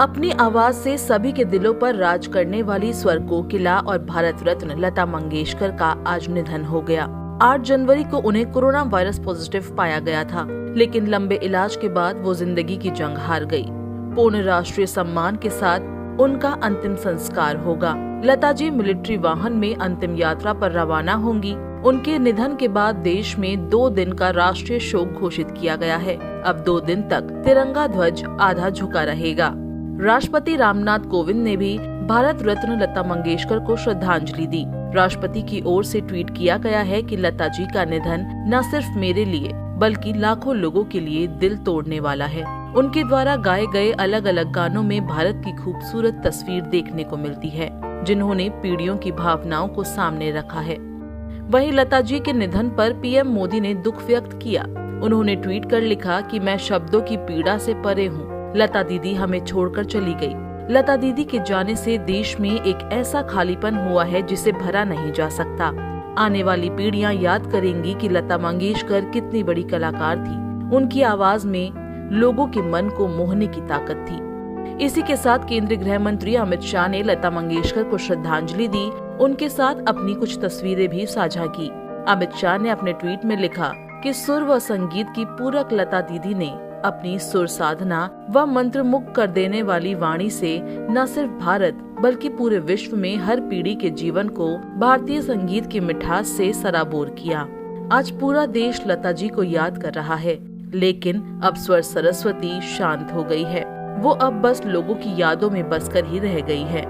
अपनी आवाज से सभी के दिलों पर राज करने वाली स्वर कोकिला और भारत रत्न लता मंगेशकर का आज निधन हो गया। 8 जनवरी को उन्हें कोरोना वायरस पॉजिटिव पाया गया था, लेकिन लंबे इलाज के बाद वो जिंदगी की जंग हार गई। पूर्ण राष्ट्रीय सम्मान के साथ उनका अंतिम संस्कार होगा। लता जी मिलिट्री वाहन में अंतिम यात्रा पर रवाना होंगी। उनके निधन के बाद देश में 2 दिन का राष्ट्रीय शोक घोषित किया गया है। अब 2 दिन तक तिरंगा ध्वज आधा झुका रहेगा। राष्ट्रपति रामनाथ कोविंद ने भी भारत रत्न लता मंगेशकर को श्रद्धांजलि दी। राष्ट्रपति की ओर से ट्वीट किया गया है कि लता जी का निधन न सिर्फ मेरे लिए बल्कि लाखों लोगों के लिए दिल तोड़ने वाला है। उनके द्वारा गाए गए अलग अलग गानों में भारत की खूबसूरत तस्वीर देखने को मिलती है, जिन्होंने पीढ़ियों की भावनाओं को सामने रखा है। वहीं लता जी के निधन पर पीएम मोदी ने दुख व्यक्त किया। उन्होंने ट्वीट कर लिखा कि मैं शब्दों की पीड़ा से परे हूँ। लता दीदी हमें छोड़कर चली गई। लता दीदी के जाने से देश में एक ऐसा खालीपन हुआ है जिसे भरा नहीं जा सकता। आने वाली पीढ़ियां याद करेंगी कि लता मंगेशकर कितनी बड़ी कलाकार थी। उनकी आवाज में लोगों के मन को मोहने की ताकत थी। इसी के साथ केंद्रीय गृह मंत्री अमित शाह ने लता मंगेशकर को श्रद्धांजलि दी। उनके साथ अपनी कुछ तस्वीरें भी साझा की। अमित शाह ने अपने ट्वीट में लिखा कि सुर व संगीत की पूरक लता दीदी ने अपनी सुर साधना व मंत्रमुग्ध कर देने वाली वाणी से न सिर्फ भारत बल्कि पूरे विश्व में हर पीढ़ी के जीवन को भारतीय संगीत की मिठास से सराबोर किया। आज पूरा देश लता जी को याद कर रहा है, लेकिन अब स्वर सरस्वती शांत हो गई है। वो अब बस लोगों की यादों में बसकर ही रह गई है।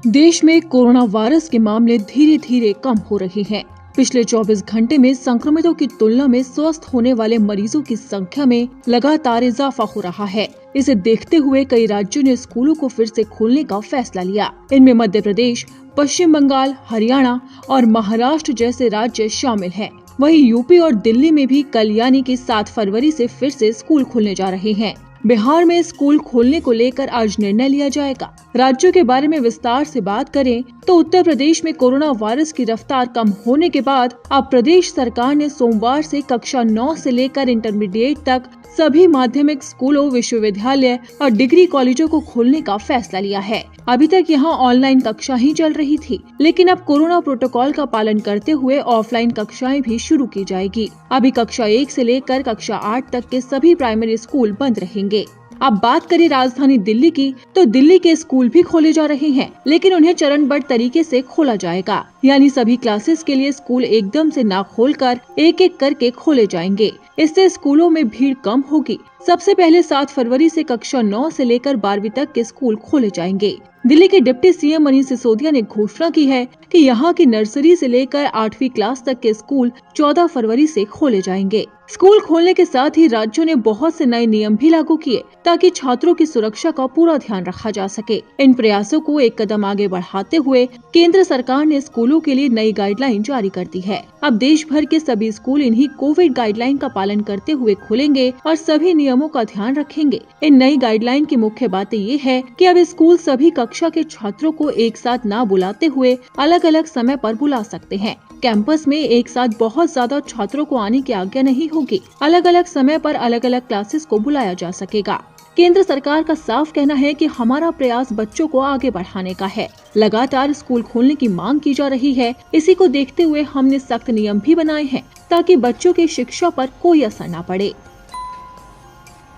देश में कोरोना वायरस के मामले धीरे धीरे कम हो रहे हैं। पिछले 24 घंटे में संक्रमितों की तुलना में स्वस्थ होने वाले मरीजों की संख्या में लगातार इजाफा हो रहा है। इसे देखते हुए कई राज्यों ने स्कूलों को फिर से खोलने का फैसला लिया। इनमें मध्य प्रदेश, पश्चिम बंगाल, हरियाणा और महाराष्ट्र जैसे राज्य शामिल हैं। वहीं यूपी और दिल्ली में भी कल यानी कि 7 फरवरी से फिर से स्कूल खुलने जा रहे हैं। बिहार में स्कूल खोलने को लेकर आज निर्णय लिया जाएगा। राज्यों के बारे में विस्तार से बात करें तो उत्तर प्रदेश में कोरोना वायरस की रफ्तार कम होने के बाद अब प्रदेश सरकार ने सोमवार से कक्षा 9 से लेकर इंटरमीडिएट तक सभी माध्यमिक स्कूलों, विश्वविद्यालय और डिग्री कॉलेजों को खोलने का फैसला लिया है। अभी तक यहाँ ऑनलाइन कक्षा ही चल रही थी, लेकिन अब कोरोना प्रोटोकॉल का पालन करते हुए ऑफलाइन कक्षाएं भी शुरू की जाएगी। अभी कक्षा 1 से लेकर कक्षा 8 तक के सभी प्राइमरी स्कूल बंद रहेंगे। अब बात करें राजधानी दिल्ली की, तो दिल्ली के स्कूल भी खोले जा रहे हैं, लेकिन उन्हें चरणबद्ध तरीके से खोला जाएगा। यानी सभी क्लासेस के लिए स्कूल एकदम से ना खोलकर एक एक करके खोले जाएंगे। इससे स्कूलों में भीड़ कम होगी। सबसे पहले 7 फरवरी से कक्षा 9 से लेकर 12वीं तक के स्कूल खोले जाएंगे। दिल्ली के डिप्टी सीएम मनीष सिसोदिया ने घोषणा की है कि यहाँ की नर्सरी से लेकर 8वीं क्लास तक के स्कूल 14 फरवरी से खोले जाएंगे। स्कूल खोलने के साथ ही राज्यों ने बहुत से नए नियम भी लागू किए ताकि छात्रों की सुरक्षा का पूरा ध्यान रखा जा सके। इन प्रयासों को एक कदम आगे बढ़ाते हुए केंद्र सरकार ने स्कूलों के लिए नई गाइडलाइन जारी कर दी है। अब देश भर के सभी स्कूल इन्हीं कोविड गाइडलाइन का पालन करते हुए खुलेंगे और सभी नियमों का ध्यान रखेंगे। इन नई गाइडलाइन की मुख्य बातें ये है कि अब स्कूल सभी कक्षा के छात्रों को एक साथ न बुलाते हुए अलग अलग समय पर बुला सकते हैं। कैंपस में एक साथ बहुत ज्यादा छात्रों को आने की आज्ञा नहीं होगी। अलग अलग समय पर अलग अलग क्लासेस को बुलाया जा सकेगा। केंद्र सरकार का साफ कहना है कि हमारा प्रयास बच्चों को आगे बढ़ाने का है। लगातार स्कूल खोलने की मांग की जा रही है। इसी को देखते हुए हमने सख्त नियम भी बनाए हैं ताकि बच्चों की शिक्षा पर कोई असर न पड़े।